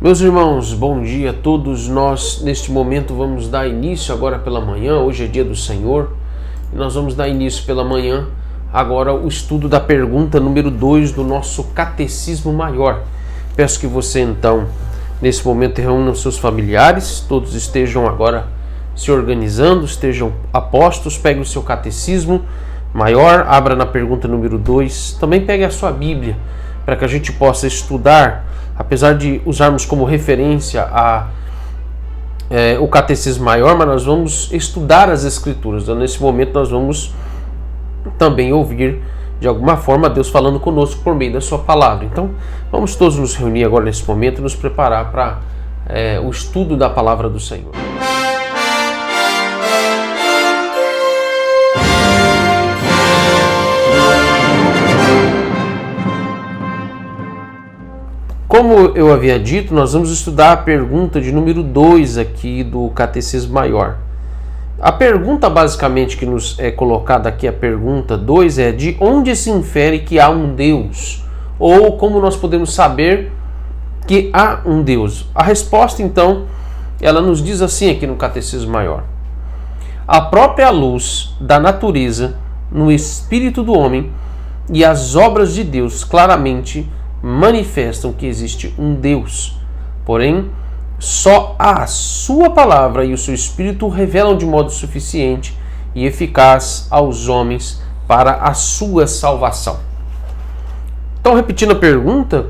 Meus irmãos, bom dia a todos. Nós, neste momento, vamos dar início agora pela manhã. Hoje é dia do Senhor e nós vamos dar início pela manhã agora o estudo da pergunta número 2 do nosso Catecismo Maior. Peço que você, então, nesse momento, reúna os seus familiares, todos estejam agora se organizando, estejam apostos, pegue o seu Catecismo Maior, abra na pergunta número 2, também pegue a sua Bíblia, para que a gente possa estudar, apesar de usarmos como referência o Catecismo Maior, mas nós vamos estudar as Escrituras. Então, nesse momento nós vamos também ouvir, de alguma forma, Deus falando conosco por meio da sua palavra. Então, vamos todos nos reunir agora nesse momento e nos preparar para o estudo da palavra do Senhor. Como eu havia dito, nós vamos estudar a pergunta de número 2 aqui do Catecismo Maior. A pergunta basicamente que nos é colocada aqui, a pergunta 2, é de onde se infere que há um Deus? Ou como nós podemos saber que há um Deus? A resposta, então, ela nos diz assim aqui no Catecismo Maior. A própria luz da natureza no espírito do homem e as obras de Deus claramente manifestam que existe um Deus. Porém, só a sua palavra e o seu Espírito revelam de modo suficiente e eficaz aos homens para a sua salvação. Então, repetindo a pergunta,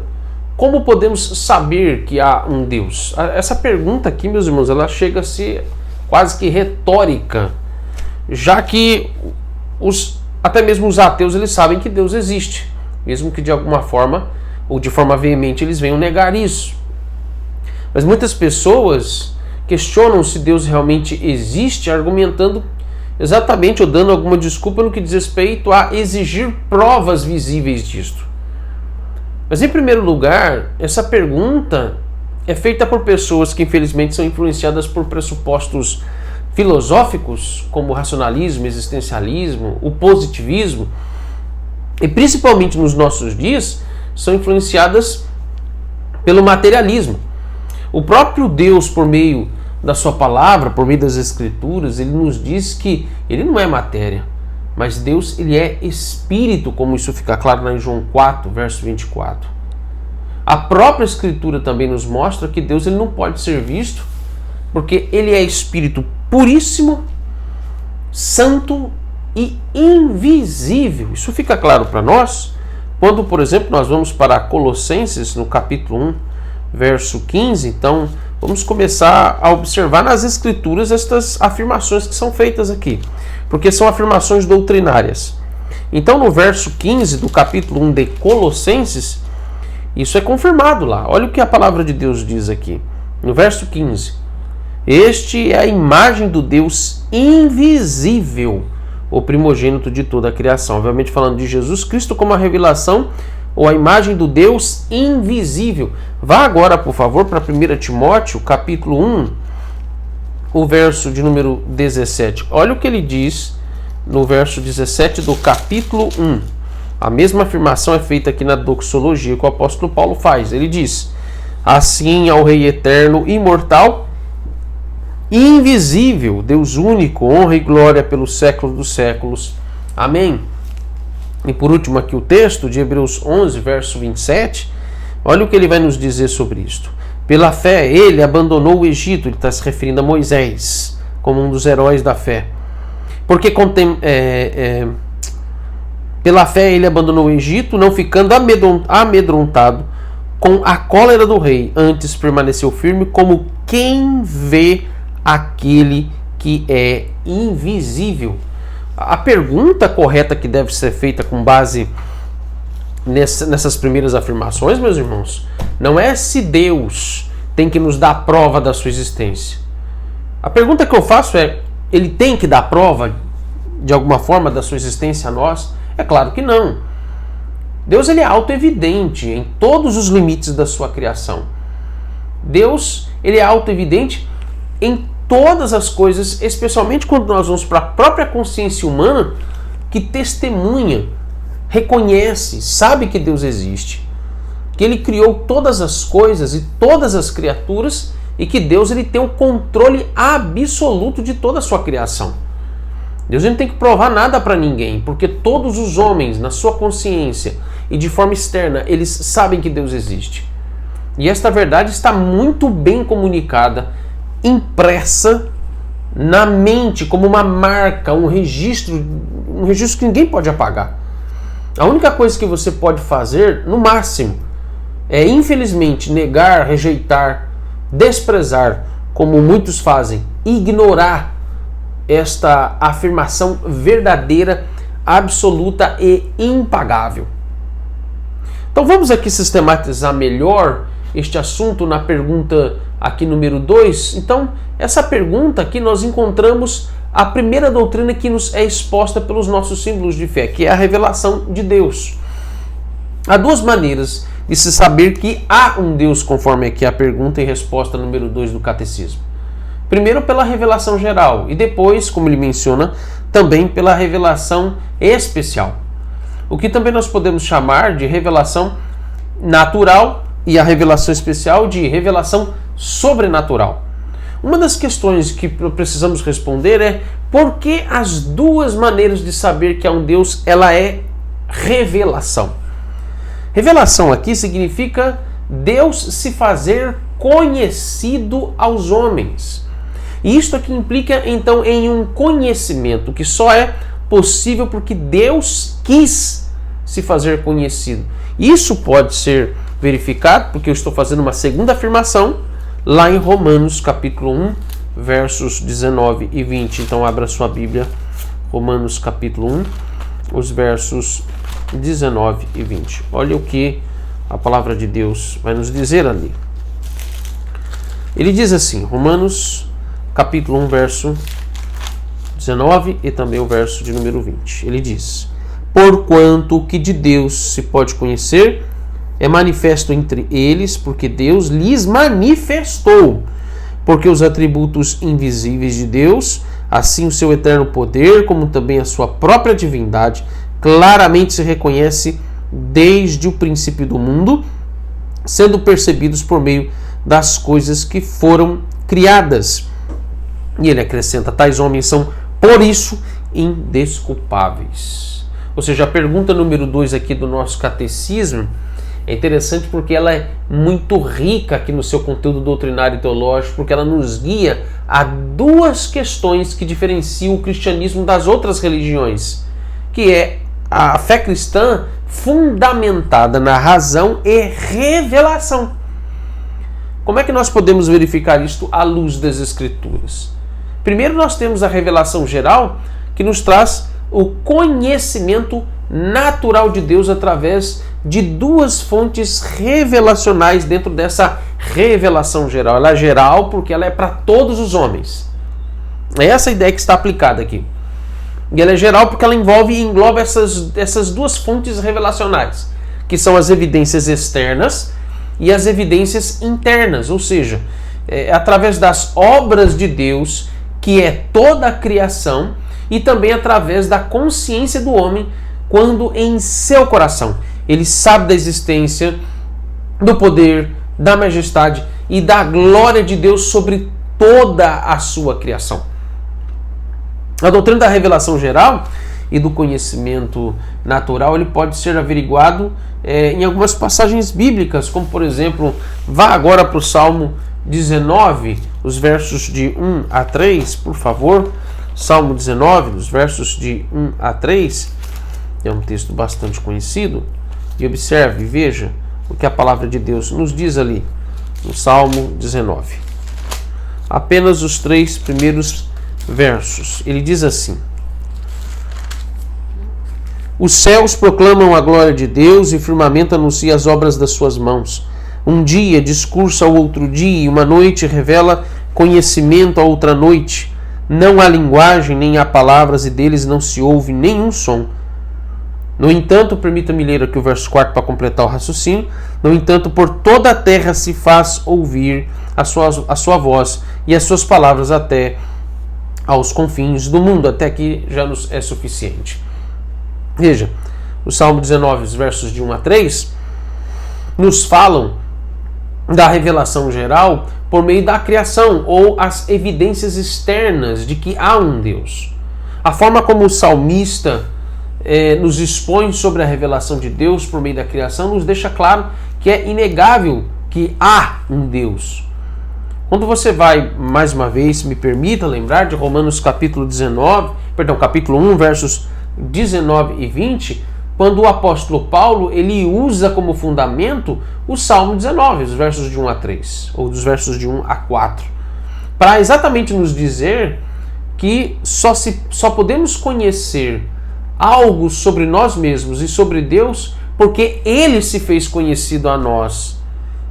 como podemos saber que há um Deus? Essa pergunta aqui, meus irmãos, ela chega a ser quase que retórica, já que até mesmo os ateus eles sabem que Deus existe, mesmo que de alguma forma ou de forma veemente eles venham negar isso. Mas muitas pessoas questionam se Deus realmente existe, argumentando exatamente ou dando alguma desculpa no que diz respeito a exigir provas visíveis disto. Mas em primeiro lugar, essa pergunta é feita por pessoas que infelizmente são influenciadas por pressupostos filosóficos, como o racionalismo, o existencialismo, o positivismo, e principalmente nos nossos dias, são influenciadas pelo materialismo. O próprio Deus, por meio da sua palavra, por meio das Escrituras, ele nos diz que ele não é matéria, mas Deus ele é espírito, como isso fica claro lá em João 4, verso 24. A própria Escritura também nos mostra que Deus ele não pode ser visto, porque ele é espírito puríssimo, santo e invisível. Isso fica claro para nós quando, por exemplo, nós vamos para Colossenses, no capítulo 1, verso 15, então vamos começar a observar nas Escrituras estas afirmações que são feitas aqui, porque são afirmações doutrinárias. Então, no verso 15 do capítulo 1 de Colossenses, isso é confirmado lá. Olha o que a palavra de Deus diz aqui, no verso 15. Este é a imagem do Deus invisível, o primogênito de toda a criação. Obviamente falando de Jesus Cristo como a revelação ou a imagem do Deus invisível. Vá agora, por favor, para 1 Timóteo, capítulo 1, o verso de número 17. Olha o que ele diz no verso 17 do capítulo 1. A mesma afirmação é feita aqui na doxologia que o apóstolo Paulo faz. Ele diz: assim ao Rei eterno, imortal, invisível, Deus único, honra e glória pelos séculos dos séculos. Amém. E por último aqui o texto de Hebreus 11, verso 27, olha o que ele vai nos dizer sobre isto. Pela fé ele abandonou o Egito, ele está se referindo a Moisés, como um dos heróis da fé. Porque pela fé ele abandonou o Egito, não ficando amedrontado com a cólera do rei, antes permaneceu firme como quem vê aquele que é invisível. A pergunta correta que deve ser feita com base nessas primeiras afirmações, meus irmãos, não é se Deus tem que nos dar prova da sua existência. A pergunta que eu faço é: ele tem que dar prova de alguma forma da sua existência a nós? É claro que não. Deus ele é autoevidente em todos os limites da sua criação. Deus ele é autoevidente em todas as coisas, especialmente quando nós vamos para a própria consciência humana que testemunha, reconhece, sabe que Deus existe. que ele criou todas as coisas e todas as criaturas e que Deus ele tem o controle absoluto de toda a sua criação. Deus não tem que provar nada para ninguém, porque todos os homens, na sua consciência e de forma externa, eles sabem que Deus existe. E esta verdade está muito bem comunicada, impressa na mente como uma marca, um registro que ninguém pode apagar. A única coisa que você pode fazer, no máximo, é infelizmente negar, rejeitar, desprezar, como muitos fazem, ignorar esta afirmação verdadeira, absoluta e impagável. Então vamos aqui sistematizar melhor este assunto na pergunta aqui número 2. Então, essa pergunta aqui nós encontramos a primeira doutrina que nos é exposta pelos nossos símbolos de fé, que é a revelação de Deus. Há duas maneiras de se saber que há um Deus, conforme aqui a pergunta e resposta número 2 do catecismo. Primeiro pela revelação geral e depois, como ele menciona, também pela revelação especial. O que também nós podemos chamar de revelação natural e a revelação especial de revelação sobrenatural. Uma das questões que precisamos responder é por que as duas maneiras de saber que há um Deus, ela é revelação. Revelação aqui significa Deus se fazer conhecido aos homens. E isto aqui implica então em um conhecimento que só é possível porque Deus quis se fazer conhecido. Isso pode ser verificado porque eu estou fazendo uma segunda afirmação lá em Romanos capítulo 1, versos 19 e 20. Então abra sua Bíblia, Romanos capítulo 1, os versos 19 e 20. Olha o que a palavra de Deus vai nos dizer ali. Ele diz assim, Romanos capítulo 1, verso 19 e também o verso de número 20. Ele diz: porquanto o que de Deus se pode conhecer é manifesto entre eles, porque Deus lhes manifestou. Porque os atributos invisíveis de Deus, assim o seu eterno poder, como também a sua própria divindade, claramente se reconhece desde o princípio do mundo, sendo percebidos por meio das coisas que foram criadas. E ele acrescenta, tais homens são, por isso, indesculpáveis. Ou seja, a pergunta número 2 aqui do nosso catecismo é interessante porque ela é muito rica aqui no seu conteúdo doutrinário e teológico, porque ela nos guia a duas questões que diferenciam o cristianismo das outras religiões, que é a fé cristã fundamentada na razão e revelação. Como é que nós podemos verificar isto à luz das Escrituras? Primeiro nós temos a revelação geral, que nos traz o conhecimento natural de Deus através de duas fontes revelacionais dentro dessa revelação geral. Ela é geral porque ela é para todos os homens. É essa a ideia que está aplicada aqui. E ela é geral porque ela envolve e engloba essas duas fontes revelacionais, que são as evidências externas e as evidências internas, ou seja, através das obras de Deus, que é toda a criação, e também através da consciência do homem, quando em seu coração ele sabe da existência, do poder, da majestade e da glória de Deus sobre toda a sua criação. A doutrina da revelação geral e do conhecimento natural, ele pode ser averiguado em algumas passagens bíblicas, como por exemplo, vá agora para o Salmo 19, os versos de 1 a 3, por favor. Salmo 19, os versos de 1 a 3, é um texto bastante conhecido, e observe, veja o que a palavra de Deus nos diz ali, no Salmo 19. Apenas os 3 primeiros versos. Ele diz assim: os céus proclamam a glória de Deus e o firmamento anuncia as obras das suas mãos. Um dia discursa ao outro dia e uma noite revela conhecimento a outra noite. Não há linguagem, nem há palavras, e deles não se ouve nenhum som. No entanto, permita-me ler aqui o verso 4 para completar o raciocínio. No entanto, por toda a terra se faz ouvir a sua voz e as suas palavras até aos confins do mundo. Até aqui já nos é suficiente. Veja, o Salmo 19, os versos de 1 a 3, nos falam da revelação geral por meio da criação ou as evidências externas de que há um Deus. A forma como o salmista nos expõe sobre a revelação de Deus por meio da criação nos deixa claro que é inegável que há um Deus. Quando você vai, mais uma vez, me permita lembrar de Romanos capítulo 1, versos 19 e 20, quando o apóstolo Paulo ele usa como fundamento o Salmo 19, os versos de 1 a 3, ou dos versos de 1 a 4, para exatamente nos dizer que só podemos conhecer algo sobre nós mesmos e sobre Deus porque Ele se fez conhecido a nós.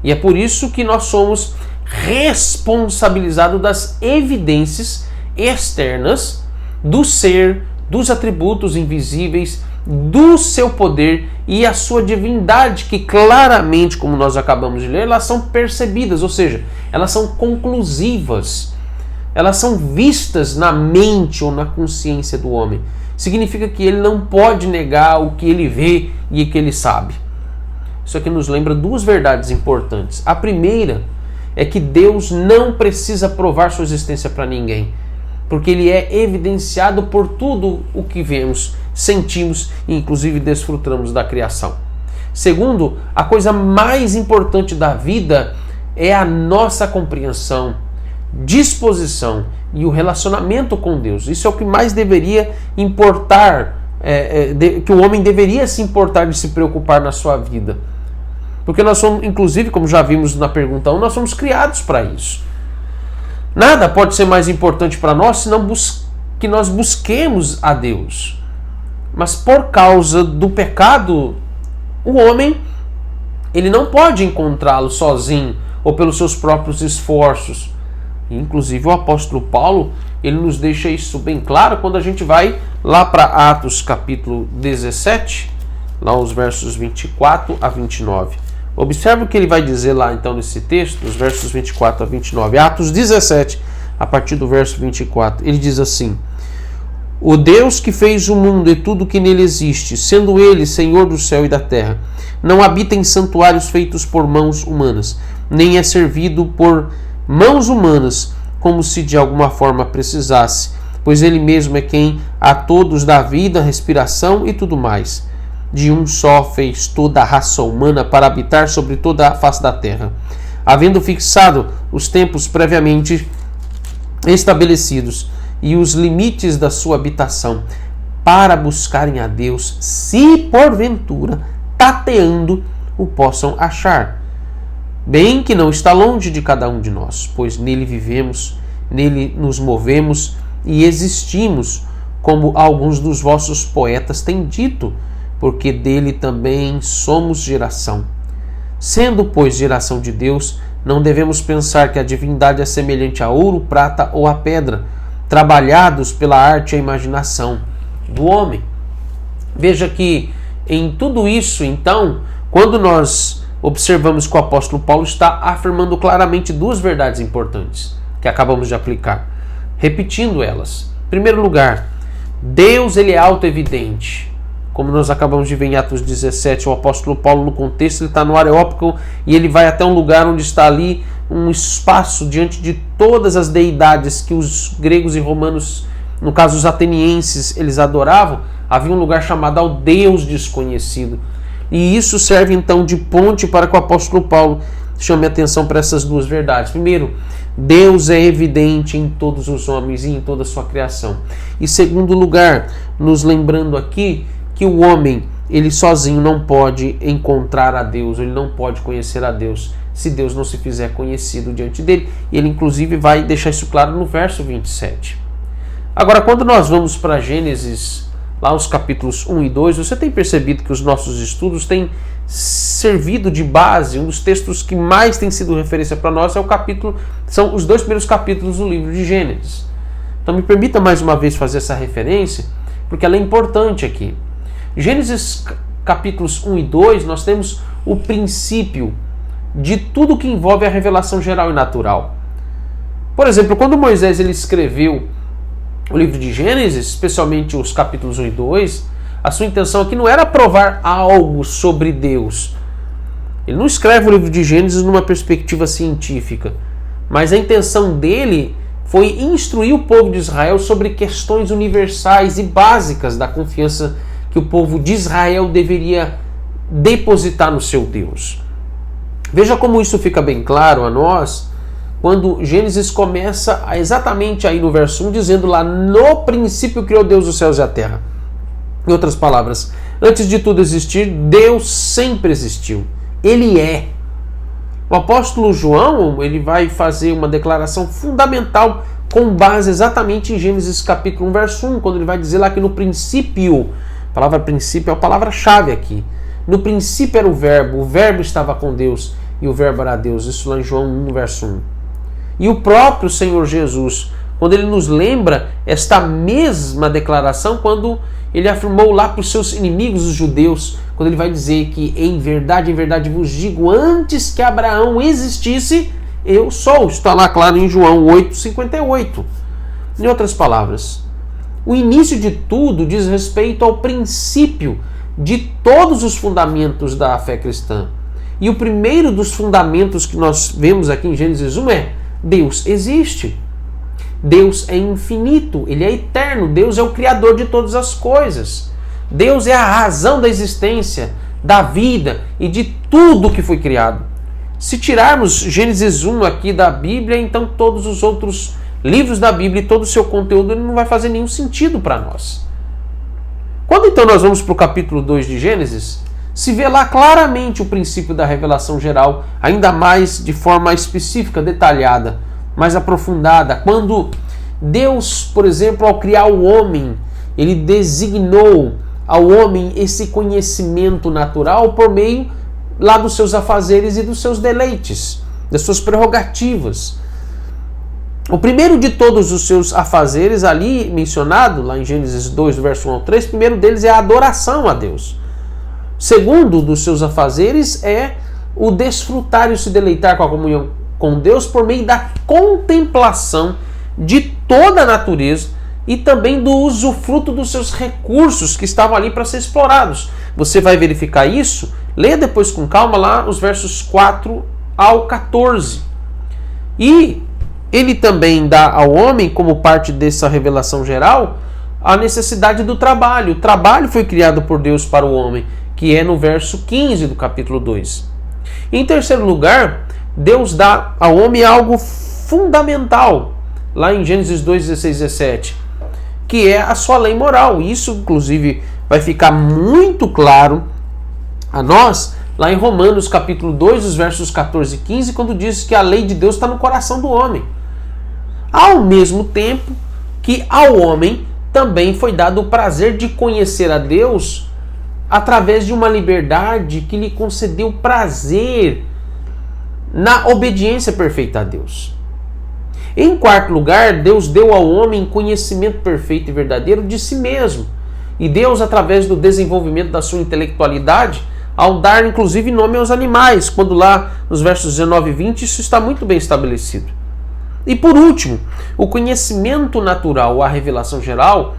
E é por isso que nós somos responsabilizados das evidências externas do ser, dos atributos invisíveis, do seu poder e a sua divindade, que claramente, como nós acabamos de ler, elas são percebidas, ou seja, elas são conclusivas, elas são vistas na mente ou na consciência do homem. Significa que ele não pode negar o que ele vê e o que ele sabe. Isso aqui nos lembra duas verdades importantes. A primeira é que Deus não precisa provar sua existência para ninguém, porque ele é evidenciado por tudo o que vemos, sentimos e inclusive desfrutamos da criação. Segundo, a coisa mais importante da vida é a nossa compreensão, disposição e o relacionamento com Deus. Isso é o que mais deveria importar, que o homem deveria se importar de se preocupar na sua vida. Porque nós somos, inclusive, como já vimos na pergunta 1, nós somos criados para isso. Nada pode ser mais importante para nós senão que nós busquemos a Deus. Mas por causa do pecado, o homem ele não pode encontrá-lo sozinho ou pelos seus próprios esforços. Inclusive o apóstolo Paulo ele nos deixa isso bem claro quando a gente vai lá para Atos capítulo 17, lá os versos 24 a 29. Observe o que ele vai dizer lá então nesse texto, os versos 24 a 29. Atos 17, a partir do verso 24. Ele diz assim: O Deus que fez o mundo e tudo que nele existe, sendo ele Senhor do céu e da terra, não habita em santuários feitos por mãos humanas, nem é servido por mãos humanas, como se de alguma forma precisasse, pois ele mesmo é quem a todos dá vida, respiração e tudo mais. De um só fez toda a raça humana para habitar sobre toda a face da terra, havendo fixado os tempos previamente estabelecidos e os limites da sua habitação, para buscarem a Deus, se porventura, tateando, o possam achar. Bem que não está longe de cada um de nós, pois nele vivemos, nele nos movemos e existimos, como alguns dos vossos poetas têm dito, porque dele também somos geração. Sendo, pois, geração de Deus, não devemos pensar que a divindade é semelhante a ouro, prata ou a pedra, trabalhados pela arte e a imaginação do homem. Veja que em tudo isso, então, quando nós observamos que o apóstolo Paulo está afirmando claramente duas verdades importantes que acabamos de aplicar, repetindo elas. Em primeiro lugar, Deus ele é autoevidente. Como nós acabamos de ver em Atos 17, o apóstolo Paulo no contexto, ele está no Areópago e ele vai até um lugar onde está ali um espaço diante de todas as deidades que os gregos e romanos, no caso os atenienses, eles adoravam. Havia um lugar chamado ao Deus desconhecido. E isso serve então de ponte para que o apóstolo Paulo chame atenção para essas duas verdades. Primeiro, Deus é evidente em todos os homens e em toda a sua criação. E segundo lugar, nos lembrando aqui que o homem, ele sozinho não pode encontrar a Deus, ele não pode conhecer a Deus, se Deus não se fizer conhecido diante dele. E ele inclusive vai deixar isso claro no verso 27. Agora, quando nós vamos para Gênesis, lá os capítulos 1 e 2, você tem percebido que os nossos estudos têm servido de base, um dos textos que mais tem sido referência para nós são os dois primeiros capítulos do livro de Gênesis. Então me permita mais uma vez fazer essa referência, porque ela é importante aqui. Gênesis capítulos 1 e 2, nós temos o princípio de tudo que envolve a revelação geral e natural. Por exemplo, quando Moisés ele escreveu o livro de Gênesis, especialmente os capítulos 1 e 2, a sua intenção aqui não era provar algo sobre Deus. Ele não escreve o livro de Gênesis numa perspectiva científica, mas a intenção dele foi instruir o povo de Israel sobre questões universais e básicas da confiança que o povo de Israel deveria depositar no seu Deus. Veja como isso fica bem claro a nós quando Gênesis começa exatamente aí no verso 1, dizendo lá: no princípio criou Deus os céus e a terra. Em outras palavras, antes de tudo existir, Deus sempre existiu. Ele é. O apóstolo João, ele vai fazer uma declaração fundamental com base exatamente em Gênesis capítulo 1, verso 1, quando ele vai dizer lá que no princípio, a palavra princípio é a palavra-chave aqui. No princípio era o verbo estava com Deus e o verbo era Deus. Isso lá em João 1, verso 1. E o próprio Senhor Jesus, quando ele nos lembra esta mesma declaração, quando ele afirmou lá para os seus inimigos, os judeus, quando ele vai dizer que em verdade vos digo, antes que Abraão existisse, eu sou. Está lá claro em João 8,58. Em outras palavras, o início de tudo diz respeito ao princípio de todos os fundamentos da fé cristã. E o primeiro dos fundamentos que nós vemos aqui em Gênesis 1 é: Deus existe. Deus é infinito, Ele é eterno, Deus é o Criador de todas as coisas. Deus é a razão da existência, da vida e de tudo que foi criado. Se tirarmos Gênesis 1 aqui da Bíblia, então todos os outros livros da Bíblia e todo o seu conteúdo ele não vai fazer nenhum sentido para nós. Quando então nós vamos para o capítulo 2 de Gênesis, se vê lá claramente o princípio da revelação geral, ainda mais de forma específica, detalhada, mais aprofundada. Quando Deus, por exemplo, ao criar o homem, ele designou ao homem esse conhecimento natural por meio lá dos seus afazeres e dos seus deleites, das suas prerrogativas. O primeiro de todos os seus afazeres ali mencionado, lá em Gênesis 2, do verso 1 ao 3, o primeiro deles é a adoração a Deus. O segundo dos seus afazeres é o desfrutar e se deleitar com a comunhão com Deus por meio da contemplação de toda a natureza e também do usufruto dos seus recursos que estavam ali para ser explorados. Você vai verificar isso, leia depois com calma lá os versos 4 ao 14. E ele também dá ao homem, como parte dessa revelação geral, a necessidade do trabalho. O trabalho foi criado por Deus para o homem, que é no verso 15 do capítulo 2. Em terceiro lugar, Deus dá ao homem algo fundamental, lá em Gênesis 2, 16 e 17, que é a sua lei moral. Isso, inclusive, vai ficar muito claro a nós, lá em Romanos capítulo 2, os versos 14 e 15, quando diz que a lei de Deus está no coração do homem. Ao mesmo tempo que ao homem também foi dado o prazer de conhecer a Deus através de uma liberdade que lhe concedeu prazer na obediência perfeita a Deus. Em quarto lugar, Deus deu ao homem conhecimento perfeito e verdadeiro de si mesmo. E Deus, através do desenvolvimento da sua intelectualidade, ao dar inclusive nome aos animais, quando lá nos versos 19 e 20 isso está muito bem estabelecido. E por último, o conhecimento natural, a revelação geral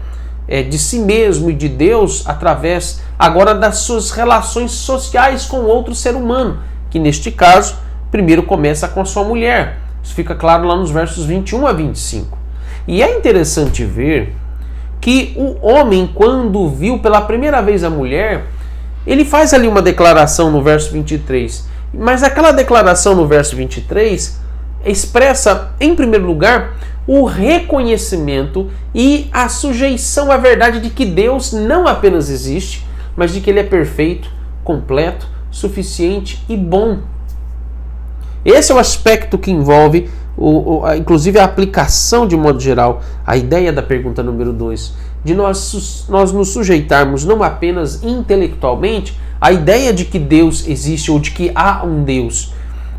de si mesmo e de Deus através agora das suas relações sociais com outro ser humano, que neste caso primeiro começa com a sua mulher. Isso fica claro lá nos versos 21 a 25. E é interessante ver que o homem, quando viu pela primeira vez a mulher, ele faz ali uma declaração no verso 23. Mas aquela declaração no verso 23 expressa, em primeiro lugar, o reconhecimento e a sujeição à verdade de que Deus não apenas existe, mas de que Ele é perfeito, completo, suficiente e bom. Esse é o aspecto que envolve, inclusive, a aplicação de modo geral, a ideia da pergunta número 2, de nós nos sujeitarmos não apenas intelectualmente à ideia de que Deus existe ou de que há um Deus,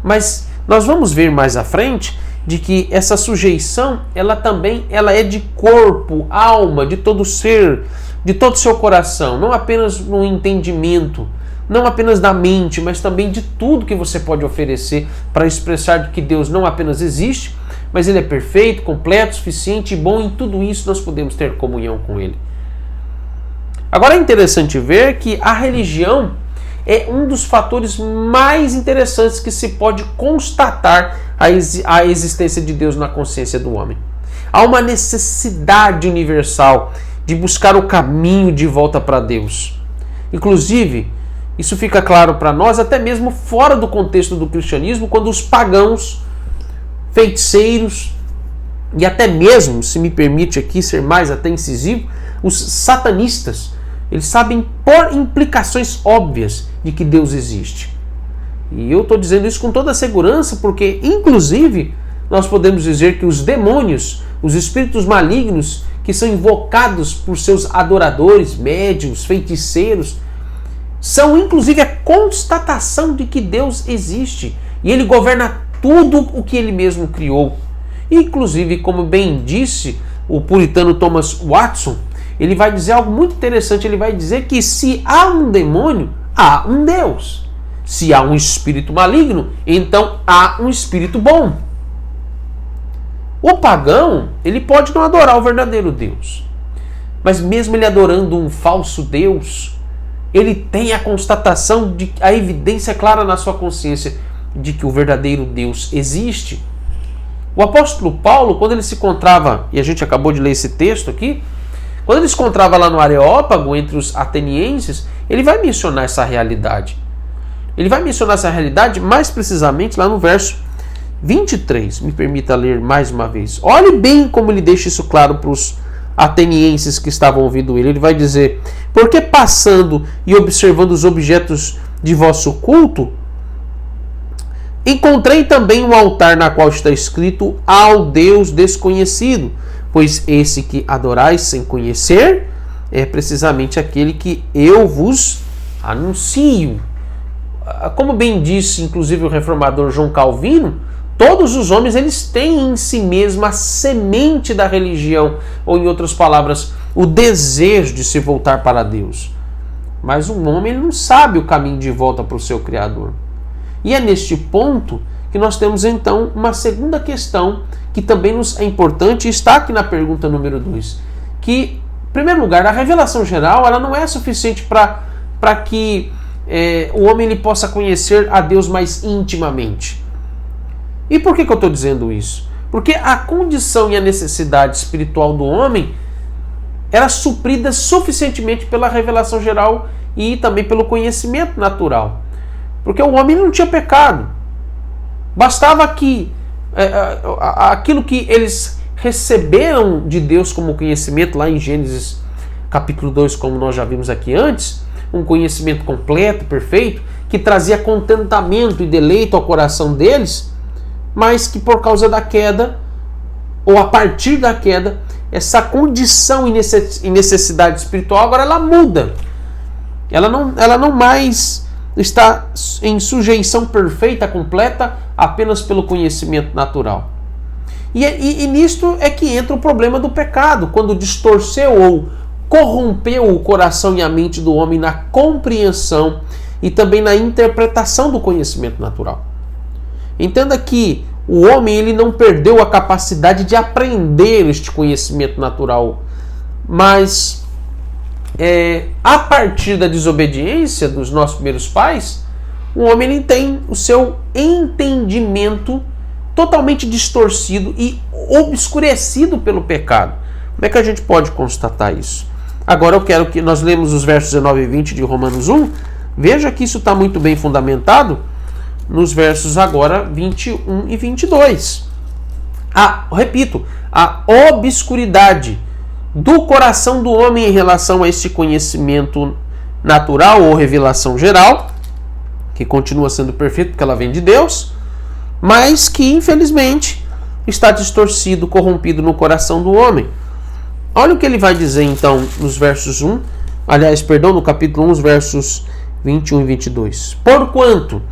mas nós vamos ver mais à frente de que essa sujeição, ela é de corpo, alma, de todo ser, de todo seu coração, não apenas no entendimento, não apenas da mente, mas também de tudo que você pode oferecer para expressar de que Deus não apenas existe, mas Ele é perfeito, completo, suficiente e bom. Em tudo isso nós podemos ter comunhão com Ele. Agora é interessante ver que a religião, é um dos fatores mais interessantes que se pode constatar a existência de Deus na consciência do homem. Há uma necessidade universal de buscar o caminho de volta para Deus. Inclusive, isso fica claro para nós até mesmo fora do contexto do cristianismo, quando os pagãos, feiticeiros e até mesmo, se me permite aqui ser mais até incisivo, os satanistas, eles sabem por implicações óbvias de que Deus existe. E eu estou dizendo isso com toda a segurança, porque inclusive nós podemos dizer que os demônios, os espíritos malignos que são invocados por seus adoradores, médiuns, feiticeiros, são inclusive a constatação de que Deus existe e Ele governa tudo o que Ele mesmo criou. Inclusive, como bem disse o puritano Thomas Watson, ele vai dizer algo muito interessante. Ele vai dizer que se há um demônio, há um Deus. Se há um espírito maligno, então há um espírito bom. O pagão, ele pode não adorar o verdadeiro Deus, mas mesmo ele adorando um falso Deus, ele tem a constatação, a evidência clara na sua consciência de que o verdadeiro Deus existe. O apóstolo Paulo, quando ele se encontrava, e a gente acabou de ler esse texto aqui, quando ele se encontrava lá no Areópago, entre os atenienses, ele vai mencionar essa realidade. Ele vai mencionar essa realidade mais precisamente lá no verso 23. Me permita ler mais uma vez. Olhe bem como ele deixa isso claro para os atenienses que estavam ouvindo ele. Ele vai dizer: porque passando e observando os objetos de vosso culto, encontrei também um altar na qual está escrito: ao Deus desconhecido, pois esse que adorais sem conhecer é precisamente aquele que eu vos anuncio. Como bem disse inclusive o reformador João Calvino, todos os homens eles têm em si mesmo a semente da religião, ou em outras palavras, o desejo de se voltar para Deus. Mas um homem ele não sabe o caminho de volta para o seu Criador. E é neste ponto que nós temos então uma segunda questão que também nos é importante e está aqui na pergunta número 2. Que, em primeiro lugar, a revelação geral ela não é suficiente para que o homem ele possa conhecer a Deus mais intimamente. E por que eu estou dizendo isso? Porque a condição e a necessidade espiritual do homem era suprida suficientemente pela revelação geral e também pelo conhecimento natural. Porque o homem não tinha pecado. Bastava que aquilo que eles receberam de Deus como conhecimento, lá em Gênesis capítulo 2, como nós já vimos aqui antes, um conhecimento completo, perfeito, que trazia contentamento e deleito ao coração deles, mas que por causa da queda, ou a partir da queda, essa condição e necessidade espiritual agora ela muda. Ela não mais está em sujeição perfeita, completa, apenas pelo conhecimento natural. E nisto é que entra o problema do pecado, quando distorceu ou corrompeu o coração e a mente do homem na compreensão e também na interpretação do conhecimento natural. Entenda que o homem ele não perdeu a capacidade de aprender este conhecimento natural, mas a partir da desobediência dos nossos primeiros pais, o homem ele tem o seu entendimento totalmente distorcido e obscurecido pelo pecado. Como é que a gente pode constatar isso? Agora eu quero que nós lemos os versos 19 e 20 de Romanos 1. Veja que isso está muito bem fundamentado nos versos agora 21 e 22. Repito, a obscuridade do coração do homem em relação a esse conhecimento natural ou revelação geral, que continua sendo perfeito porque ela vem de Deus, mas que infelizmente está distorcido, corrompido no coração do homem. Olha o que ele vai dizer então nos versos no capítulo 1, os versos 21 e 22. Porquanto,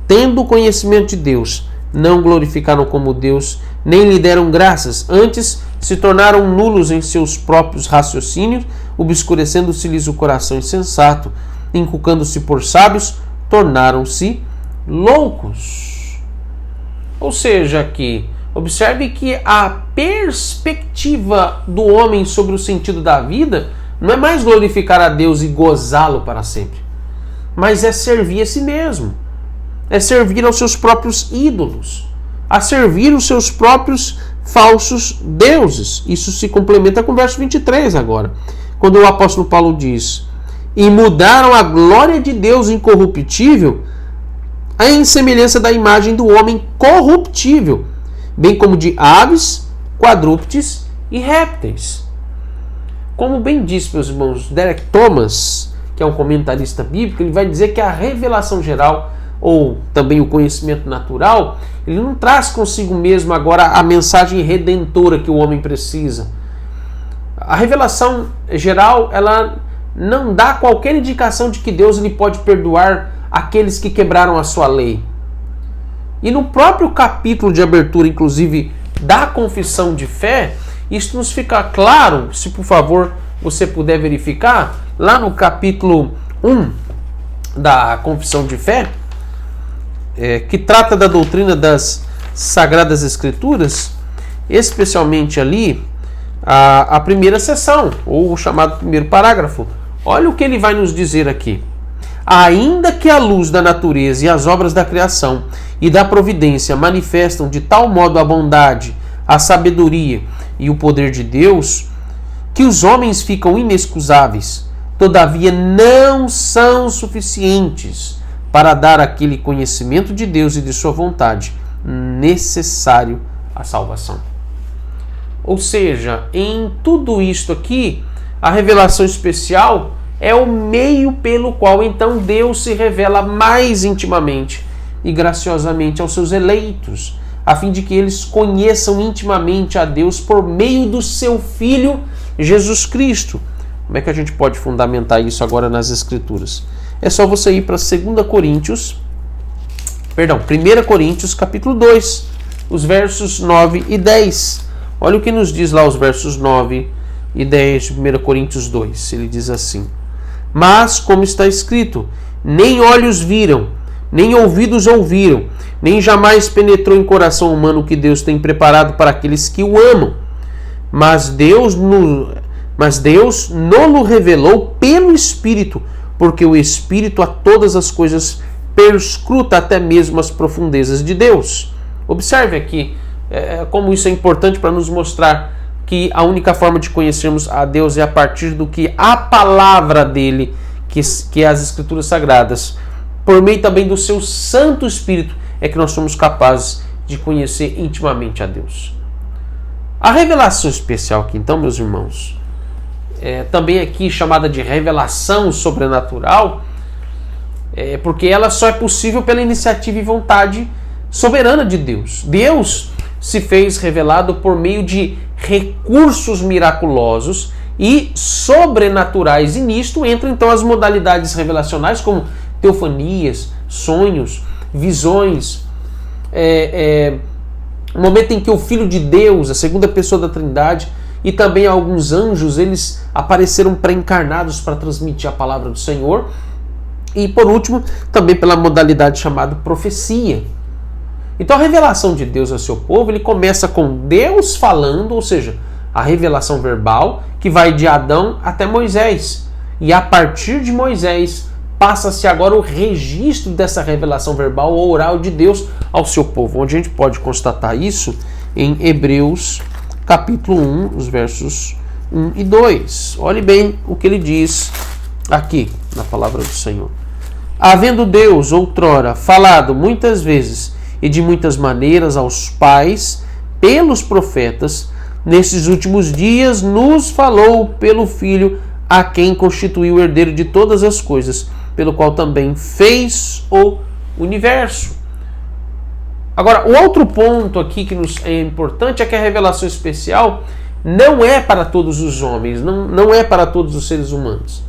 tendo o conhecimento de Deus, não glorificaram como Deus, nem lhe deram graças, antes se tornaram nulos em seus próprios raciocínios, obscurecendo-se-lhes o coração insensato, inculcando-se por sábios, tornaram-se loucos. Ou seja, que observe que a perspectiva do homem sobre o sentido da vida não é mais glorificar a Deus e gozá-lo para sempre, mas é servir a si mesmo, é servir aos seus próprios ídolos, a servir os seus próprios falsos deuses. Isso se complementa com o verso 23 agora, quando o apóstolo Paulo diz: e mudaram a glória de Deus incorruptível em semelhança da imagem do homem corruptível, bem como de aves, quadrúpedes e répteis. Como bem disse, meus irmãos, Derek Thomas, que é um comentarista bíblico, ele vai dizer que a revelação geral, ou também o conhecimento natural, ele não traz consigo mesmo agora a mensagem redentora que o homem precisa. A revelação geral, ela não dá qualquer indicação de que Deus ele pode perdoar aqueles que quebraram a sua lei. E no próprio capítulo de abertura, inclusive, da confissão de fé, isso nos fica claro, se por favor você puder verificar, lá no capítulo 1 da confissão de fé, que trata da doutrina das Sagradas Escrituras, especialmente ali a primeira seção, ou o chamado primeiro parágrafo. Olha o que ele vai nos dizer aqui. Ainda que a luz da natureza e as obras da criação e da providência manifestam de tal modo a bondade, a sabedoria e o poder de Deus, que os homens ficam inexcusáveis, todavia não são suficientes para dar aquele conhecimento de Deus e de sua vontade necessário à salvação. Ou seja, em tudo isto aqui, a revelação especial é o meio pelo qual então Deus se revela mais intimamente e graciosamente aos seus eleitos, a fim de que eles conheçam intimamente a Deus por meio do seu Filho Jesus Cristo. Como é que a gente pode fundamentar isso agora nas Escrituras? É só você ir para 1 Coríntios capítulo 2, os versos 9 e 10. Olha o que nos diz lá os versos 9 e 10 de 1 Coríntios 2. Ele diz assim: mas, como está escrito, nem olhos viram, nem ouvidos ouviram, nem jamais penetrou em coração humano o que Deus tem preparado para aqueles que o amam. Mas Deus não-lo revelou pelo Espírito, porque o Espírito a todas as coisas perscruta até mesmo as profundezas de Deus. Observe aqui como isso é importante para nos mostrar que a única forma de conhecermos a Deus é a partir do que a palavra dele, que é as Escrituras Sagradas, por meio também do seu Santo Espírito, é que nós somos capazes de conhecer intimamente a Deus. A revelação especial aqui, então, meus irmãos, também aqui chamada de revelação sobrenatural, porque ela só é possível pela iniciativa e vontade soberana de Deus. Deus se fez revelado por meio de recursos miraculosos e sobrenaturais, e nisto entram então as modalidades revelacionais como teofanias, sonhos, visões, o momento em que o Filho de Deus, a segunda pessoa da Trindade, e também alguns anjos, eles apareceram pré-encarnados para transmitir a palavra do Senhor, e por último, também pela modalidade chamada profecia. Então a revelação de Deus ao seu povo, ele começa com Deus falando, ou seja, a revelação verbal, que vai de Adão até Moisés. E a partir de Moisés, passa-se agora o registro dessa revelação verbal ou oral de Deus ao seu povo, onde a gente pode constatar isso em Hebreus capítulo 1, os versos 1 e 2. Olhe bem o que ele diz aqui na palavra do Senhor. Havendo Deus outrora falado muitas vezes e de muitas maneiras aos pais pelos profetas, nesses últimos dias nos falou pelo Filho, a quem constituiu o herdeiro de todas as coisas, pelo qual também fez o universo. Agora, o outro ponto aqui que nos é importante é que a revelação especial não é para todos os homens, não é para todos os seres humanos.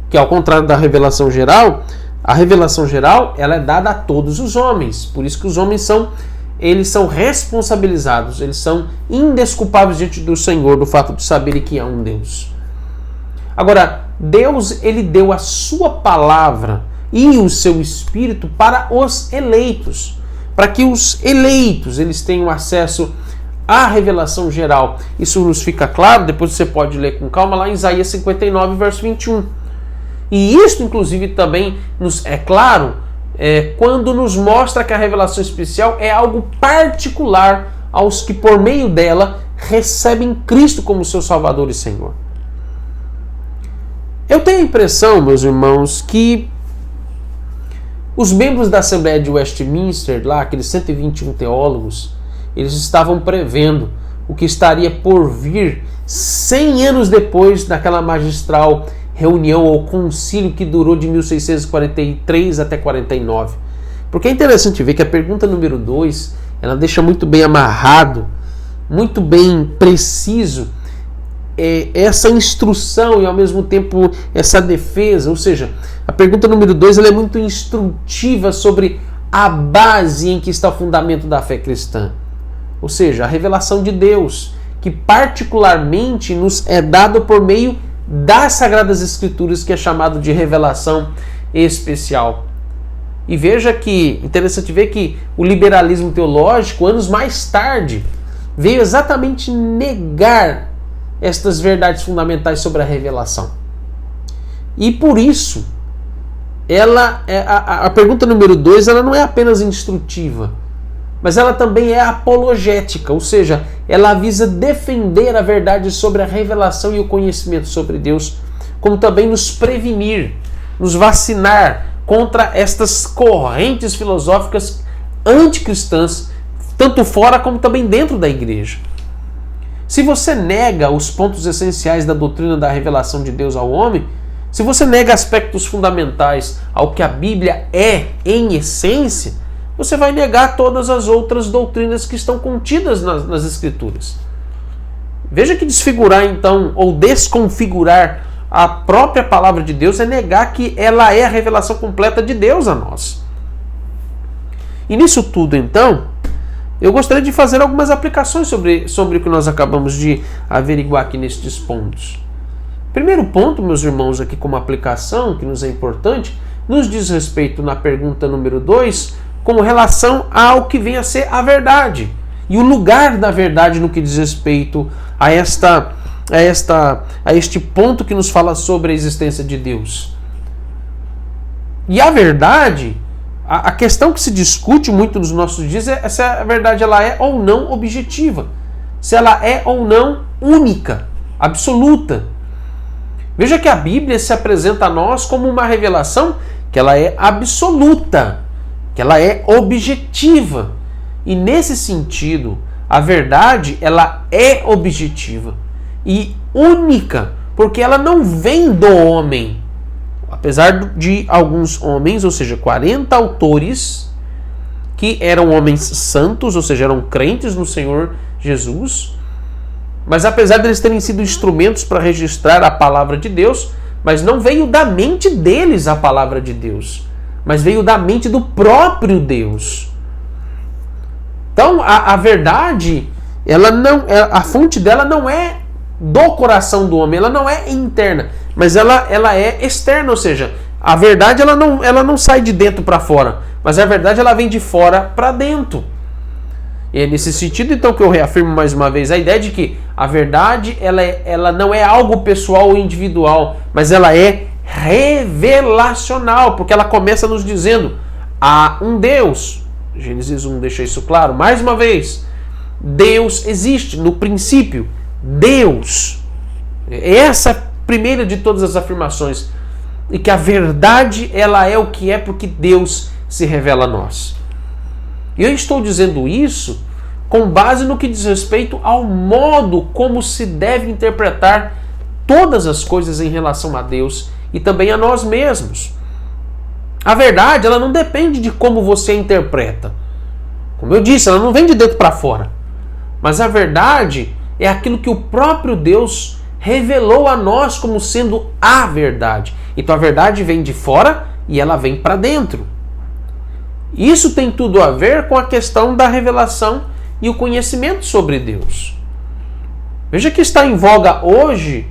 Que ao contrário da revelação geral, a revelação geral ela é dada a todos os homens. Por isso que os homens são responsabilizados, eles são indesculpáveis diante do Senhor do fato de saberem que há um Deus. Agora, Deus ele deu a sua palavra e o seu Espírito para os eleitos, para que os eleitos eles tenham acesso à revelação geral. Isso nos fica claro, depois você pode ler com calma lá em Isaías 59, verso 21. E isso, inclusive, também nos é claro quando nos mostra que a revelação especial é algo particular aos que, por meio dela, recebem Cristo como seu Salvador e Senhor. Eu tenho a impressão, meus irmãos, que os membros da Assembleia de Westminster, lá, aqueles 121 teólogos, eles estavam prevendo o que estaria por vir 100 anos depois daquela magistral reunião ou concílio que durou de 1643 até 49. Porque é interessante ver que a pergunta número 2, ela deixa muito bem amarrado, muito bem preciso essa instrução e ao mesmo tempo essa defesa. Ou seja, a pergunta número 2 ela é muito instrutiva sobre a base em que está o fundamento da fé cristã. Ou seja, a revelação de Deus, que particularmente nos é dada por meio das Sagradas Escrituras, que é chamado de revelação especial. E veja que, interessante ver que o liberalismo teológico, anos mais tarde, veio exatamente negar estas verdades fundamentais sobre a revelação. E por isso, a pergunta número 2, ela não é apenas instrutiva, mas ela também é apologética, ou seja, ela visa defender a verdade sobre a revelação e o conhecimento sobre Deus, como também nos prevenir, nos vacinar contra estas correntes filosóficas anticristãs, tanto fora como também dentro da igreja. Se você nega os pontos essenciais da doutrina da revelação de Deus ao homem, se você nega aspectos fundamentais ao que a Bíblia é em essência, você vai negar todas as outras doutrinas que estão contidas nas Escrituras. Veja que desfigurar então, ou desconfigurar a própria palavra de Deus é negar que ela é a revelação completa de Deus a nós. E nisso tudo então, eu gostaria de fazer algumas aplicações sobre o que nós acabamos de averiguar aqui nestes pontos. Primeiro ponto, meus irmãos, aqui como aplicação, que nos é importante, nos diz respeito na pergunta número 2, com relação ao que vem a ser a verdade e o lugar da verdade no que diz respeito a este ponto que nos fala sobre a existência de Deus. E a verdade, a questão que se discute muito nos nossos dias é se a verdade ela é ou não objetiva, se ela é ou não única, absoluta. Veja que a Bíblia se apresenta a nós como uma revelação que ela é absoluta, que ela é objetiva. E nesse sentido, a verdade ela é objetiva e única, porque ela não vem do homem. Apesar de alguns homens, ou seja, 40 autores, que eram homens santos, ou seja, eram crentes no Senhor Jesus, mas apesar de eles terem sido instrumentos para registrar a palavra de Deus, mas não veio da mente deles a palavra de Deus, mas veio da mente do próprio Deus. Então, a verdade, ela não, a fonte dela não é do coração do homem, ela não é interna, mas ela é externa, ou seja, a verdade ela não sai de dentro para fora, mas a verdade ela vem de fora para dentro. E é nesse sentido, então, que eu reafirmo mais uma vez a ideia de que a verdade ela não é algo pessoal ou individual, mas ela é revelacional, porque ela começa nos dizendo: há um Deus. Gênesis 1 deixa isso claro. Mais uma vez, Deus existe. No princípio, Deus. Essa é a primeira de todas as afirmações. E que a verdade ela é o que é porque Deus se revela a nós. E eu estou dizendo isso com base no que diz respeito ao modo como se deve interpretar todas as coisas em relação a Deus e também a nós mesmos. A verdade, ela não depende de como você a interpreta. Como eu disse, ela não vem de dentro para fora. Mas a verdade é aquilo que o próprio Deus revelou a nós como sendo a verdade. Então a verdade vem de fora e ela vem para dentro. Isso tem tudo a ver com a questão da revelação e o conhecimento sobre Deus. Veja que está em voga hoje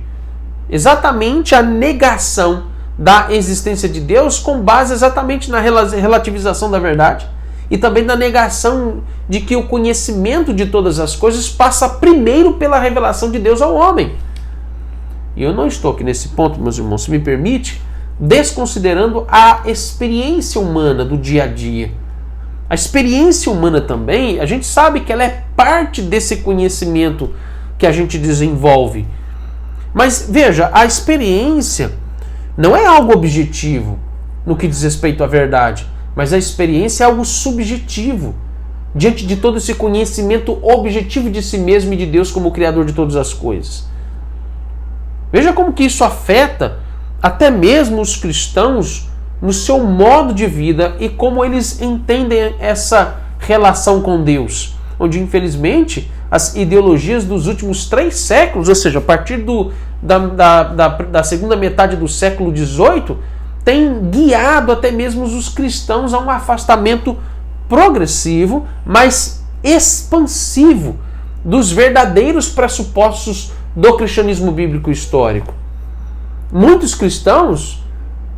exatamente a negação da existência de Deus com base exatamente na relativização da verdade e também na negação de que o conhecimento de todas as coisas passa primeiro pela revelação de Deus ao homem. E eu não estou aqui nesse ponto, meus irmãos, se me permite, desconsiderando a experiência humana do dia a dia. A experiência humana também, a gente sabe que ela é parte desse conhecimento que a gente desenvolve. Mas veja, a experiência não é algo objetivo no que diz respeito à verdade, mas a experiência é algo subjetivo diante de todo esse conhecimento objetivo de si mesmo e de Deus como Criador de todas as coisas. Veja como que isso afeta até mesmo os cristãos no seu modo de vida e como eles entendem essa relação com Deus, onde infelizmente as ideologias dos últimos 3 séculos, ou seja, a partir da segunda metade do século XVIII, têm guiado até mesmo os cristãos a um afastamento progressivo, mas expansivo dos verdadeiros pressupostos do cristianismo bíblico histórico. Muitos cristãos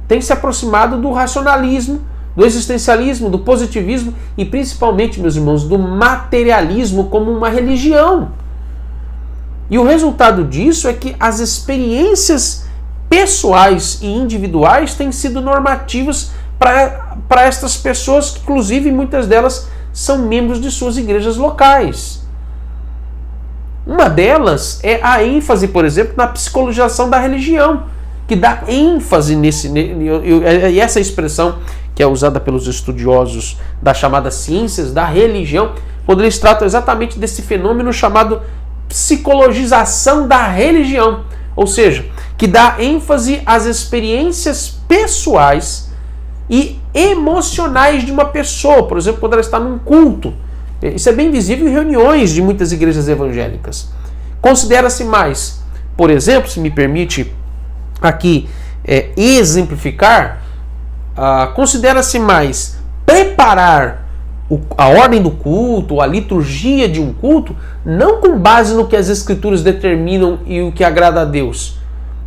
têm se aproximado do racionalismo, do existencialismo, do positivismo e principalmente, meus irmãos, do materialismo como uma religião. E o resultado disso é que as experiências pessoais e individuais têm sido normativas para estas pessoas, que inclusive muitas delas são membros de suas igrejas locais. Uma delas é a ênfase, por exemplo, na psicologização da religião, que dá ênfase e essa expressão que é usada pelos estudiosos das chamadas ciências da religião, quando eles tratam exatamente desse fenômeno chamado psicologização da religião, ou seja, que dá ênfase às experiências pessoais e emocionais de uma pessoa. Por exemplo, quando ela está num culto. Isso é bem visível em reuniões de muitas igrejas evangélicas. Considera-se mais, por exemplo, se me permite aqui exemplificar, considera-se mais preparar a ordem do culto, a liturgia de um culto, não com base no que as escrituras determinam e o que agrada a Deus,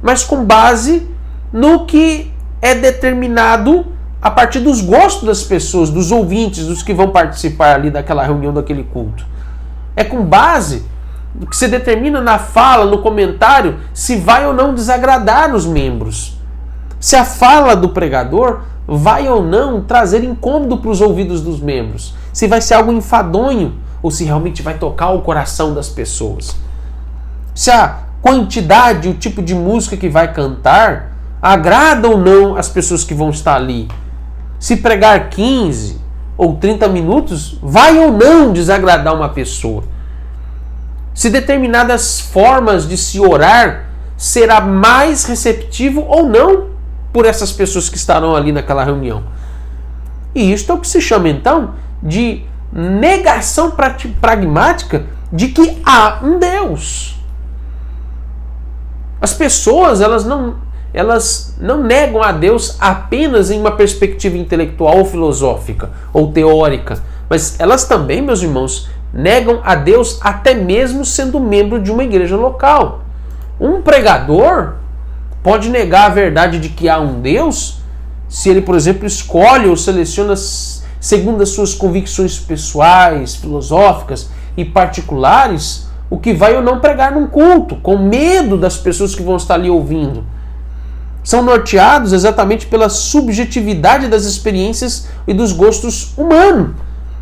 mas com base no que é determinado a partir dos gostos das pessoas, dos ouvintes, dos que vão participar ali daquela reunião, daquele culto. É com base no que se determina na fala, no comentário, se vai ou não desagradar os membros. Se a fala do pregador vai ou não trazer incômodo para os ouvidos dos membros. Se vai ser algo enfadonho ou se realmente vai tocar o coração das pessoas. Se a quantidade, o tipo de música que vai cantar agrada ou não as pessoas que vão estar ali. Se pregar 15 ou 30 minutos, vai ou não desagradar uma pessoa. Se determinadas formas de se orar será mais receptivo ou não por essas pessoas que estarão ali naquela reunião. E isto é o que se chama então de negação pragmática de que há um Deus. As pessoas elas não negam a Deus apenas em uma perspectiva intelectual ou filosófica ou teórica, mas elas também, meus irmãos, negam a Deus até mesmo sendo membro de uma igreja local. Um pregador pode negar a verdade de que há um Deus se ele, por exemplo, escolhe ou seleciona segundo as suas convicções pessoais, filosóficas e particulares o que vai ou não pregar num culto, com medo das pessoas que vão estar ali ouvindo. São norteados exatamente pela subjetividade das experiências e dos gostos humanos,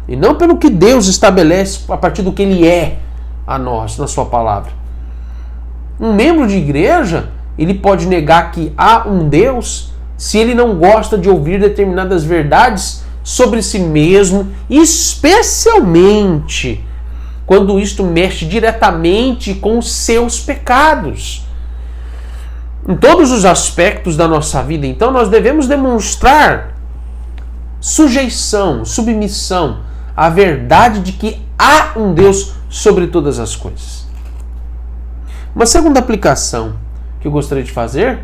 e não pelo que Deus estabelece a partir do que Ele é a nós, na sua palavra. Um membro de igreja, ele pode negar que há um Deus se ele não gosta de ouvir determinadas verdades sobre si mesmo, especialmente quando isto mexe diretamente com os seus pecados. Em todos os aspectos da nossa vida, então, nós devemos demonstrar sujeição, submissão à verdade de que há um Deus sobre todas as coisas. Uma segunda aplicação que eu gostaria de fazer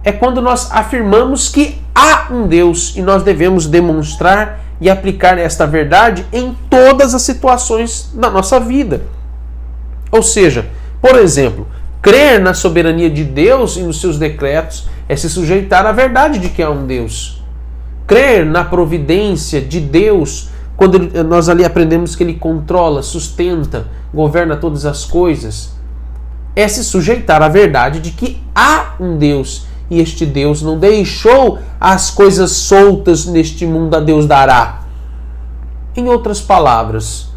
é quando nós afirmamos que há um Deus e nós devemos demonstrar e aplicar esta verdade em todas as situações da nossa vida. Ou seja, por exemplo, crer na soberania de Deus e nos seus decretos é se sujeitar à verdade de que há um Deus. Crer na providência de Deus, quando nós ali aprendemos que Ele controla, sustenta, governa todas as coisas, é se sujeitar à verdade de que há um Deus e este Deus não deixou as coisas soltas neste mundo a Deus dará. Em outras palavras,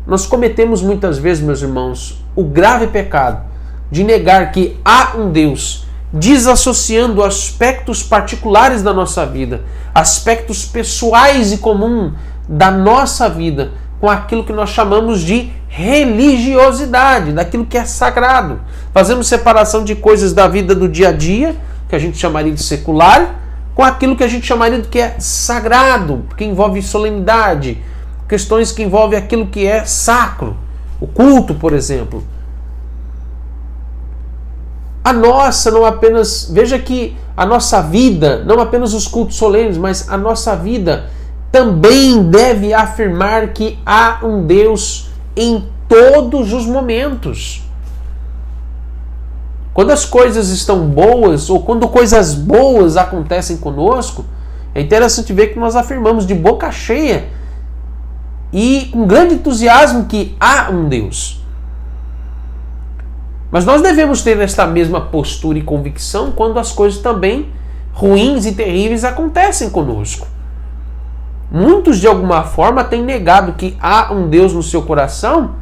nós cometemos muitas vezes, meus irmãos, o grave pecado de negar que há um Deus, desassociando aspectos particulares da nossa vida, aspectos pessoais e comuns da nossa vida, com aquilo que nós chamamos de religiosidade, daquilo que é sagrado. Fazemos separação de coisas da vida do dia a dia, que a gente chamaria de secular, com aquilo que a gente chamaria de que é sagrado, que envolve solenidade, questões que envolvem aquilo que é sacro, o culto, por exemplo. A nossa não apenas, veja que a nossa vida, não apenas os cultos solenes, mas a nossa vida também deve afirmar que há um Deus em todos os momentos. Quando as coisas estão boas, ou quando coisas boas acontecem conosco, é interessante ver que nós afirmamos de boca cheia e com grande entusiasmo que há um Deus. Mas nós devemos ter esta mesma postura e convicção quando as coisas também ruins e terríveis acontecem conosco. Muitos, de alguma forma, têm negado que há um Deus no seu coração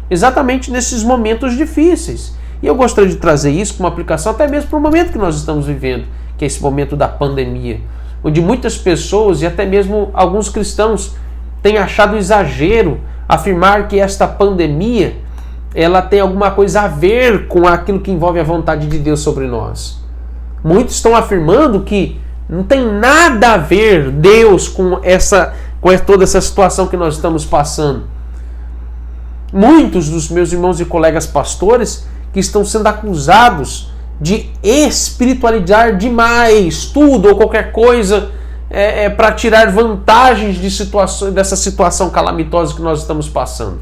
exatamente nesses momentos difíceis. E eu gostaria de trazer isso como aplicação até mesmo para o momento que nós estamos vivendo, que é esse momento da pandemia, onde muitas pessoas e até mesmo alguns cristãos têm achado exagero afirmar que esta pandemia ela tem alguma coisa a ver com aquilo que envolve a vontade de Deus sobre nós. Muitos estão afirmando que não tem nada a ver Deus com toda essa situação que nós estamos passando. Muitos dos meus irmãos e colegas pastores que estão sendo acusados de espiritualizar demais tudo ou qualquer coisa para tirar vantagens dessa situação calamitosa que nós estamos passando.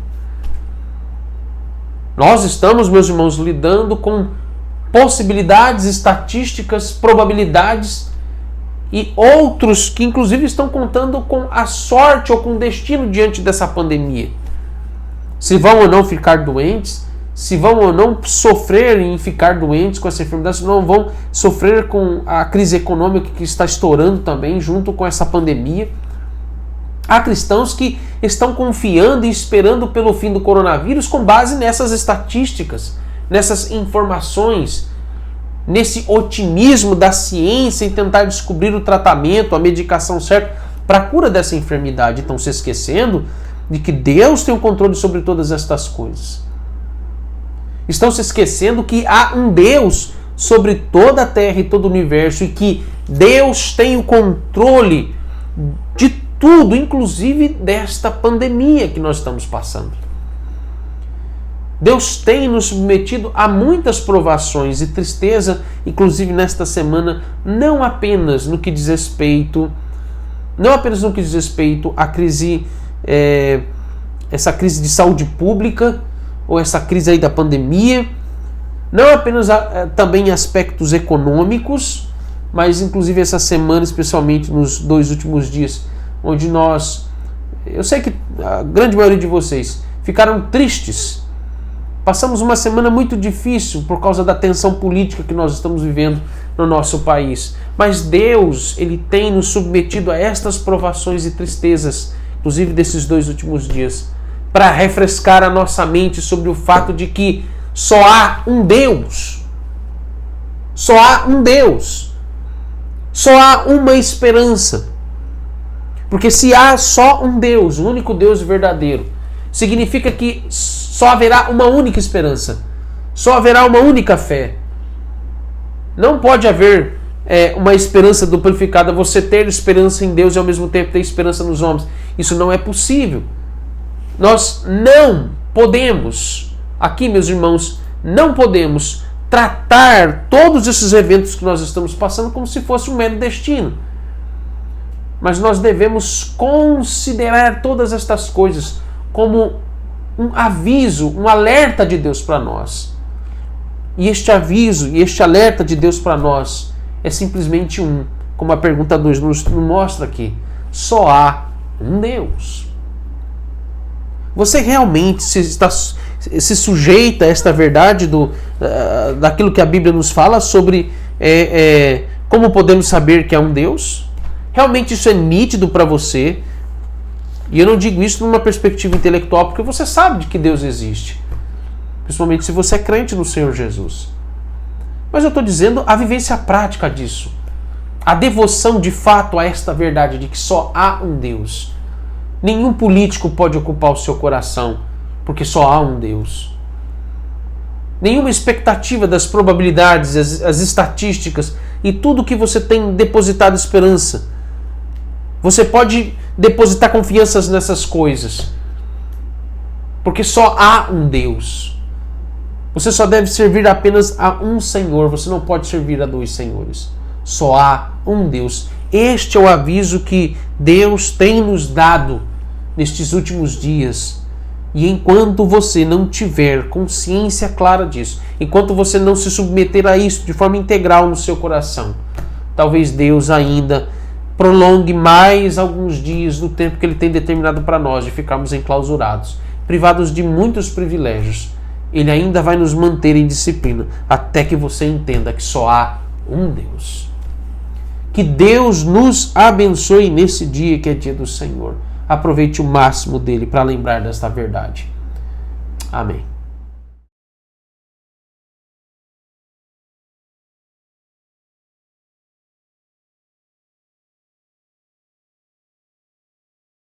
Nós estamos, meus irmãos, lidando com possibilidades, estatísticas, probabilidades e outros que inclusive estão contando com a sorte ou com o destino diante dessa pandemia. Se vão ou não ficar doentes, se vão ou não sofrer em ficar doentes com essa enfermidade, se não vão sofrer com a crise econômica que está estourando também junto com essa pandemia. Há cristãos que estão confiando e esperando pelo fim do coronavírus com base nessas estatísticas, nessas informações, nesse otimismo da ciência em tentar descobrir o tratamento, a medicação certa para a cura dessa enfermidade. Estão se esquecendo de que Deus tem o controle sobre todas estas coisas. Estão se esquecendo que há um Deus sobre toda a terra e todo o universo e que Deus tem o controle de tudo, inclusive desta pandemia que nós estamos passando. Deus tem nos submetido a muitas provações e tristeza, inclusive nesta semana, não apenas no que diz respeito à crise, essa crise de saúde pública, ou essa crise aí da pandemia, não apenas também aspectos econômicos, mas inclusive essa semana, especialmente nos 2 últimos dias, onde eu sei que a grande maioria de vocês ficaram tristes. Passamos uma semana muito difícil por causa da tensão política que nós estamos vivendo no nosso país. Mas Deus, Ele tem nos submetido a estas provações e tristezas, inclusive desses 2 últimos dias, para refrescar a nossa mente sobre o fato de que só há um Deus. Só há um Deus. Só há uma esperança. Porque se há só um Deus, o único Deus verdadeiro, significa que só haverá uma única esperança. Só haverá uma única fé. Não pode haver uma esperança duplificada, você ter esperança em Deus e ao mesmo tempo ter esperança nos homens. Isso não é possível. Nós não podemos, aqui meus irmãos, não podemos tratar todos esses eventos que nós estamos passando como se fosse um mero destino. Mas nós devemos considerar todas estas coisas como um aviso, um alerta de Deus para nós. E este aviso e este alerta de Deus para nós é simplesmente como a pergunta 2 nos mostra aqui. Só há um Deus. Você realmente se sujeita a esta verdade daquilo que a Bíblia nos fala sobre como podemos saber que há um Deus? Realmente isso é nítido para você? E eu não digo isso numa perspectiva intelectual, porque você sabe de que Deus existe. Principalmente se você é crente no Senhor Jesus. Mas eu estou dizendo a vivência prática disso. A devoção de fato a esta verdade de que só há um Deus. Nenhum político pode ocupar o seu coração, porque só há um Deus. Nenhuma expectativa das probabilidades, as estatísticas e tudo que você tem depositado esperança. Você pode depositar confianças nessas coisas, porque só há um Deus. Você só deve servir apenas a um Senhor, você não pode servir a dois senhores. Só há um Deus. Este é o aviso que Deus tem nos dado nestes últimos dias. E enquanto você não tiver consciência clara disso, enquanto você não se submeter a isso de forma integral no seu coração, talvez Deus ainda prolongue mais alguns dias do tempo que Ele tem determinado para nós de ficarmos enclausurados, privados de muitos privilégios. Ele ainda vai nos manter em disciplina até que você entenda que só há um Deus. Que Deus nos abençoe nesse dia que é dia do Senhor. Aproveite o máximo dele para lembrar desta verdade. Amém.